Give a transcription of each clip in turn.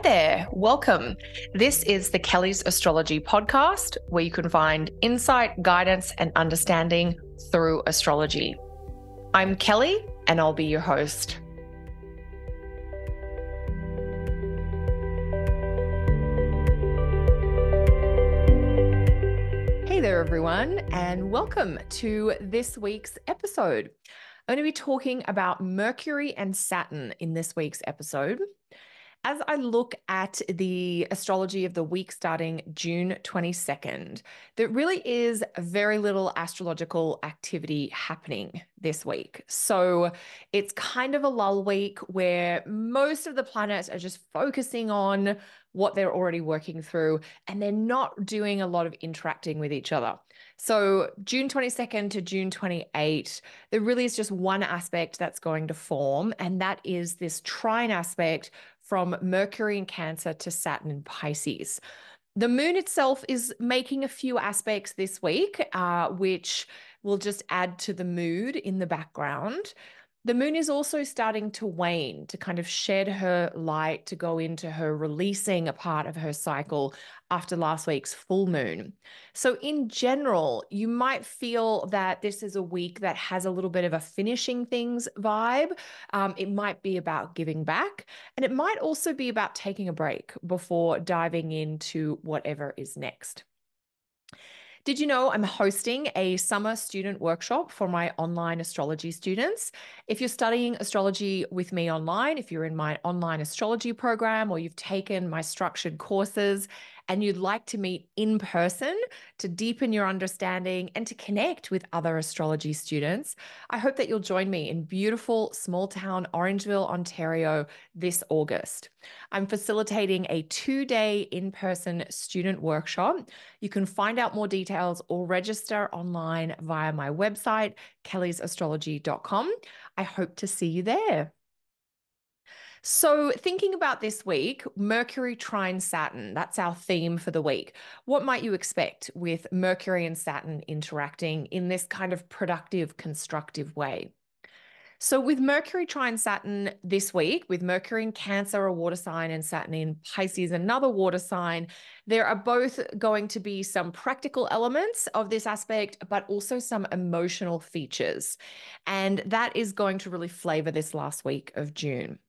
there, welcome. This is the Kelly's Astrology podcast, where you can find insight, guidance, and understanding through astrology. I'm Kelly, and I'll be your host. Hey there, everyone, and welcome to this week's episode. I'm going to be talking about Mercury and Saturn in this week's episode. As I look at the astrology of the week starting June 22nd, there really is very little astrological activity happening this week. So it's kind of a lull week where most of the planets are just focusing on what they're already working through, and they're not doing a lot of interacting with each other. So June 22nd to June 28th, there really is just one aspect that's going to form, and that is this trine aspect from Mercury in Cancer to Saturn in Pisces. The moon itself is making a few aspects this week, which will just add to the mood in the background. The moon is also starting to wane, to kind of shed her light, to go into her releasing a part of her cycle after last week's full moon. So in general, you might feel that this is a week that has a little bit of a finishing things vibe. It might be about giving back, and it might also be about taking a break before diving into whatever is next. Did you know I'm hosting a summer student workshop for my online astrology students? If you're studying astrology with me online, if you're in my online astrology program, or you've taken my structured courses and you'd like to meet in person to deepen your understanding and to connect with other astrology students, I hope that you'll join me in beautiful small town Orangeville, Ontario this August. I'm facilitating a 2-day in-person student workshop. You can find out more details or register online via my website, kellysastrology.com. I hope to see you there. So thinking about this week, Mercury trine Saturn, that's our theme for the week. What might you expect with Mercury and Saturn interacting in this kind of productive, constructive way? So with Mercury trine Saturn this week, with Mercury in Cancer, a water sign, and Saturn in Pisces, another water sign, there are both going to be some practical elements of this aspect, but also some emotional features. And that is going to really flavor this last week of June.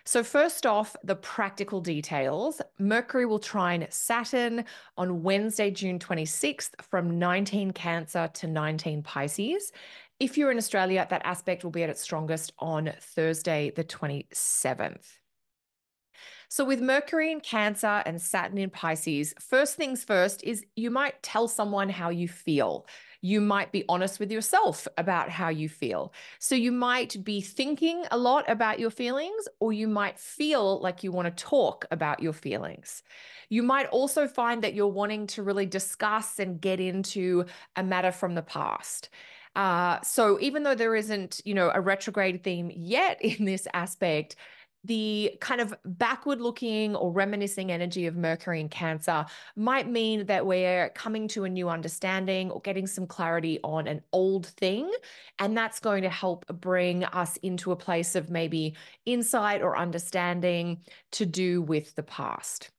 So first off, the practical details. Mercury will trine Saturn on Wednesday, June 26th from 19 Cancer to 19 Pisces. If you're in Australia, that aspect will be at its strongest on Thursday, the 27th. So with Mercury in Cancer and Saturn in Pisces, first things first is you might tell someone how you feel. You might be honest with yourself about how you feel. So you might be thinking a lot about your feelings, or you might feel like you want to talk about your feelings. You might also find that you're wanting to really discuss and get into a matter from the past. So even though there isn't, a retrograde theme yet in this aspect, the kind of backward looking or reminiscing energy of Mercury in Cancer might mean that we're coming to a new understanding or getting some clarity on an old thing. And that's going to help bring us into a place of maybe insight or understanding to do with the past.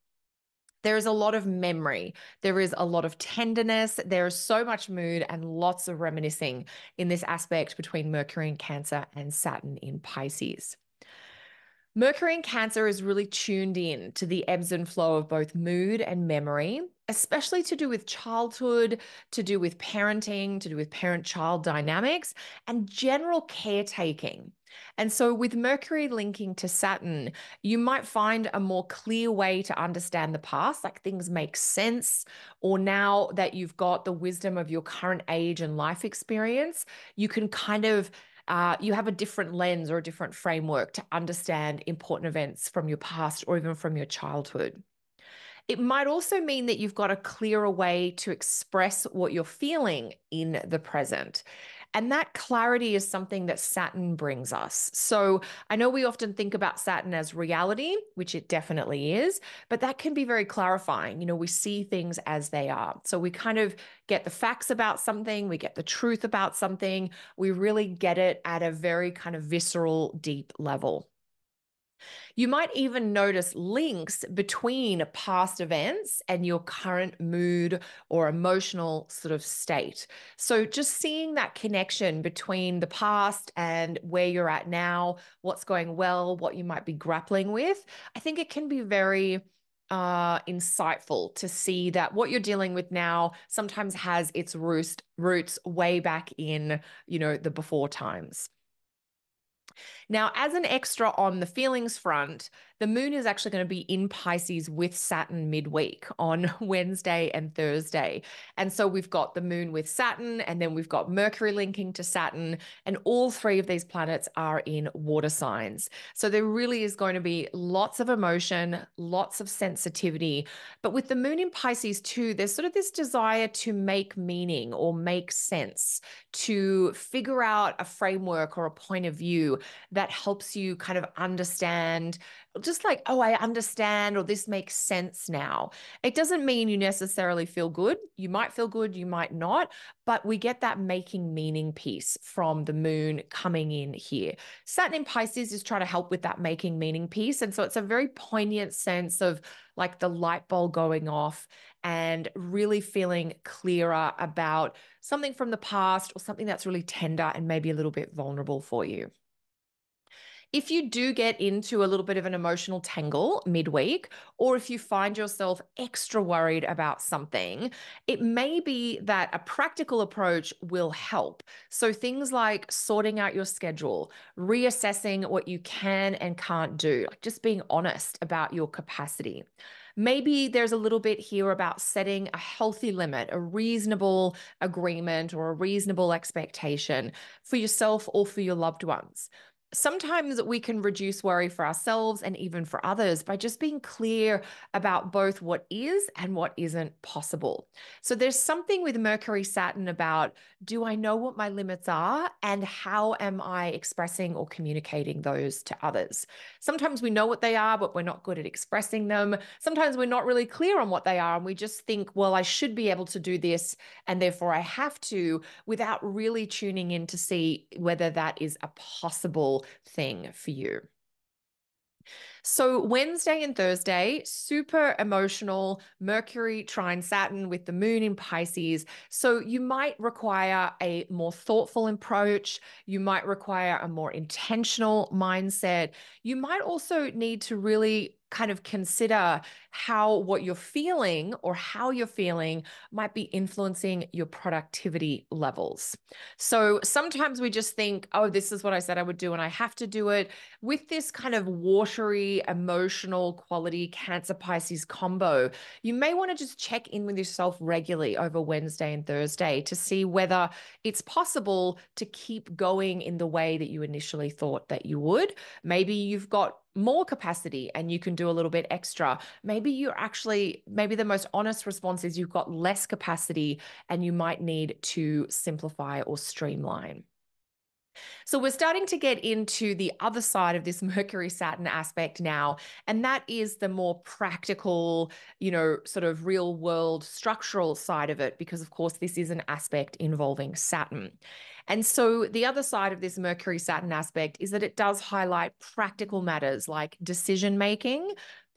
There is a lot of memory. There is a lot of tenderness. There is so much mood and lots of reminiscing in this aspect between Mercury in Cancer and Saturn in Pisces. Mercury in Cancer is really tuned in to the ebbs and flow of both mood and memory, especially to do with childhood, to do with parenting, to do with parent-child dynamics, and general caretaking. And so with Mercury linking to Saturn, you might find a more clear way to understand the past, like things make sense, or now that you've got the wisdom of your current age and life experience, you can kind of you have a different lens or a different framework to understand important events from your past or even from your childhood. It might also mean that you've got a clearer way to express what you're feeling in the present. And that clarity is something that Saturn brings us. So I know we often think about Saturn as reality, which it definitely is, but that can be very clarifying. We see things as they are. So we kind of get the facts about something, we get the truth about something, we really get it at a very kind of visceral, deep level. You might even notice links between past events and your current mood or emotional sort of state. So, just seeing that connection between the past and where you're at now, what's going well, what you might be grappling with, I think it can be very insightful to see that what you're dealing with now sometimes has its roots way back in, the before times. Now, as an extra on the feelings front, the moon is actually going to be in Pisces with Saturn midweek on Wednesday and Thursday. And so we've got the moon with Saturn, and then we've got Mercury linking to Saturn, and all three of these planets are in water signs. So there really is going to be lots of emotion, lots of sensitivity. But with the moon in Pisces too, there's sort of this desire to make meaning or make sense, to figure out a framework or a point of view that helps you kind of understand, just like, oh, I understand, or this makes sense now. It doesn't mean you necessarily feel good. You might feel good, you might not, but we get that making meaning piece from the moon coming in here. Saturn in Pisces is trying to help with that making meaning piece. And so it's a very poignant sense of like the light bulb going off and really feeling clearer about something from the past or something that's really tender and maybe a little bit vulnerable for you. If you do get into a little bit of an emotional tangle midweek, or if you find yourself extra worried about something, it may be that a practical approach will help. So things like sorting out your schedule, reassessing what you can and can't do, like just being honest about your capacity. Maybe there's a little bit here about setting a healthy limit, a reasonable agreement, or a reasonable expectation for yourself or for your loved ones. Sometimes we can reduce worry for ourselves and even for others by just being clear about both what is and what isn't possible. So there's something with Mercury Saturn about, do I know what my limits are and how am I expressing or communicating those to others? Sometimes we know what they are, but we're not good at expressing them. Sometimes we're not really clear on what they are and we just think, well, I should be able to do this and therefore I have to, without really tuning in to see whether that is a possible thing for you. So Wednesday and Thursday, super emotional, Mercury trine Saturn with the moon in Pisces. So you might require a more thoughtful approach. You might require a more intentional mindset. You might also need to really kind of consider how what you're feeling or how you're feeling might be influencing your productivity levels. So sometimes we just think, oh, this is what I said I would do and I have to do it. With this kind of watery, emotional quality Cancer Pisces combo, you may want to just check in with yourself regularly over Wednesday and Thursday to see whether it's possible to keep going in the way that you initially thought that you would. Maybe you've got more capacity and you can do a little bit extra. Maybe the most honest response is you've got less capacity and you might need to simplify or streamline. So we're starting to get into the other side of this Mercury Saturn aspect now, and that is the more practical, sort of real world structural side of it, because of course this is an aspect involving Saturn. And so the other side of this Mercury Saturn aspect is that it does highlight practical matters like decision making,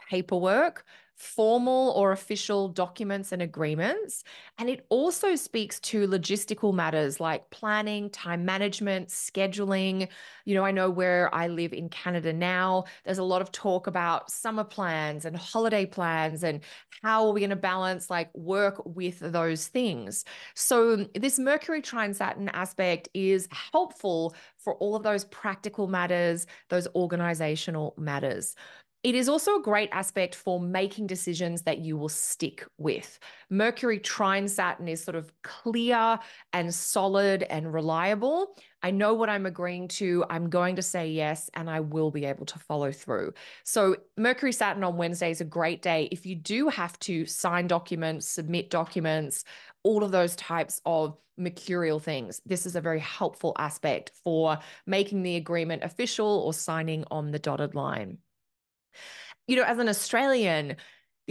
paperwork, formal or official documents and agreements. And it also speaks to logistical matters like planning, time management, scheduling. I know where I live in Canada now, there's a lot of talk about summer plans and holiday plans and how are we going to balance like work with those things. So this Mercury trine Saturn aspect is helpful for all of those practical matters, those organizational matters. It is also a great aspect for making decisions that you will stick with. Mercury trine Saturn is sort of clear and solid and reliable. I know what I'm agreeing to. I'm going to say yes, and I will be able to follow through. So Mercury Saturn on Wednesday is a great day. If you do have to sign documents, submit documents, all of those types of mercurial things, this is a very helpful aspect for making the agreement official or signing on the dotted line. As an Australian,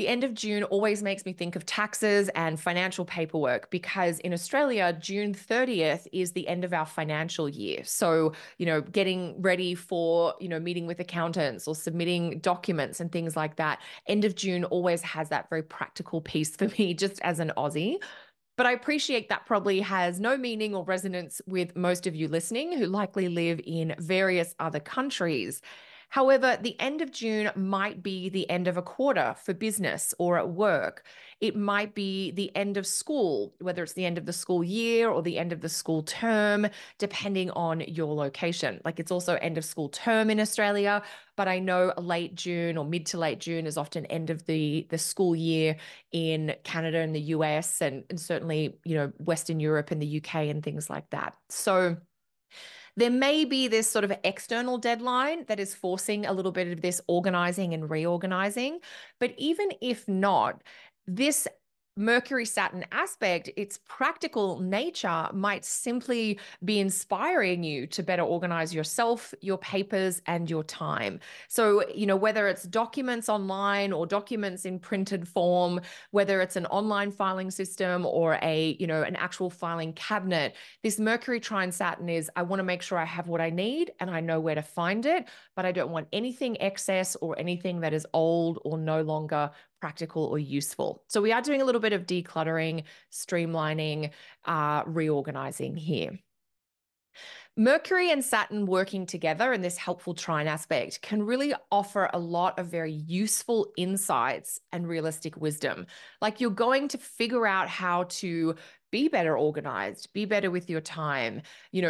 The end of June always makes me think of taxes and financial paperwork because in Australia, June 30th is the end of our financial year. So, getting ready for, meeting with accountants or submitting documents and things like that. End of June always has that very practical piece for me, just as an Aussie. But I appreciate that probably has no meaning or resonance with most of you listening who likely live in various other countries. However, the end of June might be the end of a quarter for business or at work. It might be the end of school, whether it's the end of the school year or the end of the school term, depending on your location. Like it's also end of school term in Australia, but I know late June or mid to late June is often end of the school year in Canada and the US and certainly, Western Europe and the UK and things like that. So there may be this sort of external deadline that is forcing a little bit of this organizing and reorganizing. But even if not, this Mercury Saturn aspect, its practical nature might simply be inspiring you to better organize yourself, your papers, and your time. So, whether it's documents online or documents in printed form, whether it's an online filing system or an actual filing cabinet, this Mercury trine Saturn is, I want to make sure I have what I need and I know where to find it, but I don't want anything excess or anything that is old or no longer practical or useful. So we are doing a little bit of decluttering, streamlining, reorganizing here. Mercury and Saturn working together in this helpful trine aspect can really offer a lot of very useful insights and realistic wisdom. Like you're going to figure out how to be better organized, be better with your time,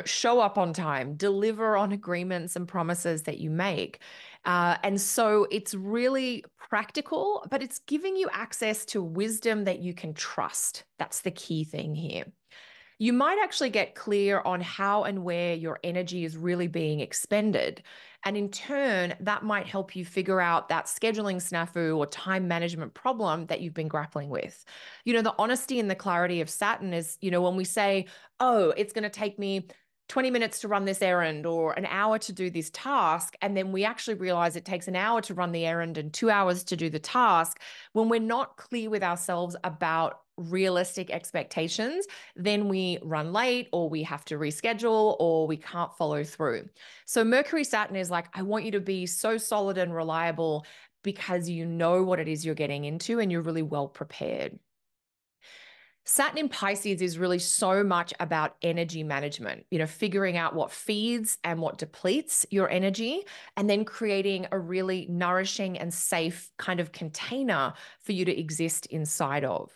show up on time, deliver on agreements and promises that you make. And so it's really practical, but it's giving you access to wisdom that you can trust. That's the key thing here. You might actually get clear on how and where your energy is really being expended. And in turn, that might help you figure out that scheduling snafu or time management problem that you've been grappling with. The honesty and the clarity of Saturn is, when we say, oh, it's going to take me 20 minutes to run this errand or an hour to do this task, and then we actually realize it takes an hour to run the errand and 2 hours to do the task, when we're not clear with ourselves about realistic expectations, then we run late or we have to reschedule or we can't follow through. So Mercury Saturn is like, I want you to be so solid and reliable because you know what it is you're getting into and you're really well prepared. Saturn in Pisces is really so much about energy management, figuring out what feeds and what depletes your energy, and then creating a really nourishing and safe kind of container for you to exist inside of.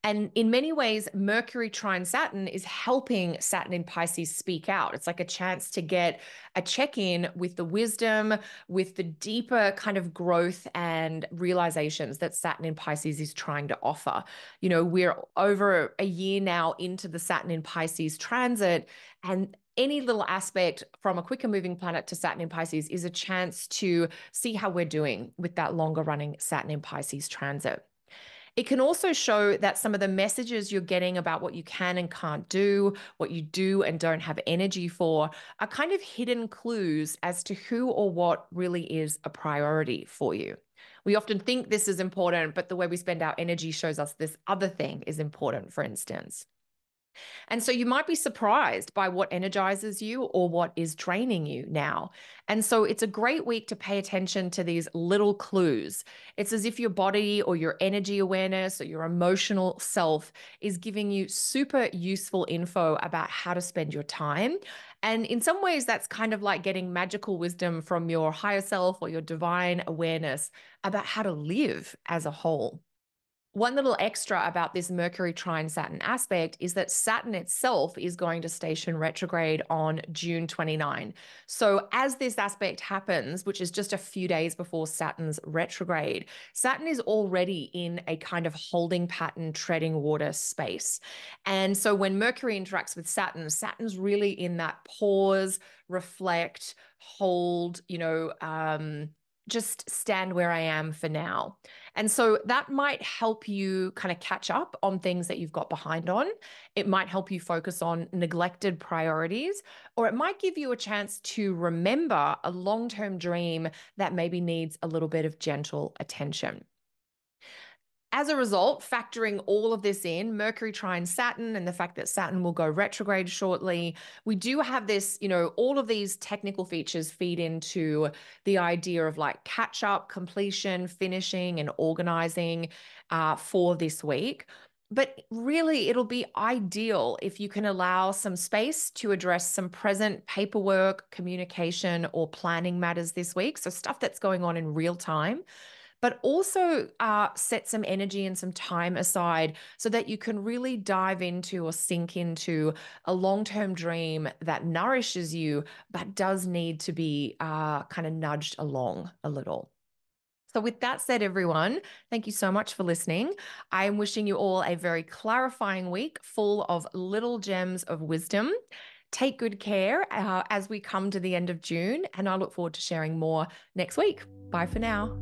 And in many ways, Mercury trine Saturn is helping Saturn in Pisces speak out. It's like a chance to get a check-in with the wisdom, with the deeper kind of growth and realizations that Saturn in Pisces is trying to offer. We're over a year now into the Saturn in Pisces transit, and any little aspect from a quicker moving planet to Saturn in Pisces is a chance to see how we're doing with that longer running Saturn in Pisces transit. It can also show that some of the messages you're getting about what you can and can't do, what you do and don't have energy for, are kind of hidden clues as to who or what really is a priority for you. We often think this is important, but the way we spend our energy shows us this other thing is important, for instance. And so you might be surprised by what energizes you or what is draining you now. And so it's a great week to pay attention to these little clues. It's as if your body or your energy awareness or your emotional self is giving you super useful info about how to spend your time. And in some ways, that's kind of like getting magical wisdom from your higher self or your divine awareness about how to live as a whole. One little extra about this Mercury trine Saturn aspect is that Saturn itself is going to station retrograde on June 29. So as this aspect happens, which is just a few days before Saturn's retrograde, Saturn is already in a kind of holding pattern, treading water space. And so when Mercury interacts with Saturn, Saturn's really in that pause, reflect, hold, just stand where I am for now. And so that might help you kind of catch up on things that you've got behind on. It might help you focus on neglected priorities, or it might give you a chance to remember a long-term dream that maybe needs a little bit of gentle attention. As a result, factoring all of this in, Mercury trine Saturn and the fact that Saturn will go retrograde shortly, we do have this, all of these technical features feed into the idea of like catch up, completion, finishing, and organizing for this week. But really, it'll be ideal if you can allow some space to address some present paperwork, communication, or planning matters this week. So, stuff that's going on in real time, but also set some energy and some time aside so that you can really dive into or sink into a long-term dream that nourishes you, but does need to be kind of nudged along a little. So, with that said, everyone, thank you so much for listening. I am wishing you all a very clarifying week full of little gems of wisdom. Take good care as we come to the end of June, and I look forward to sharing more next week. Bye for now.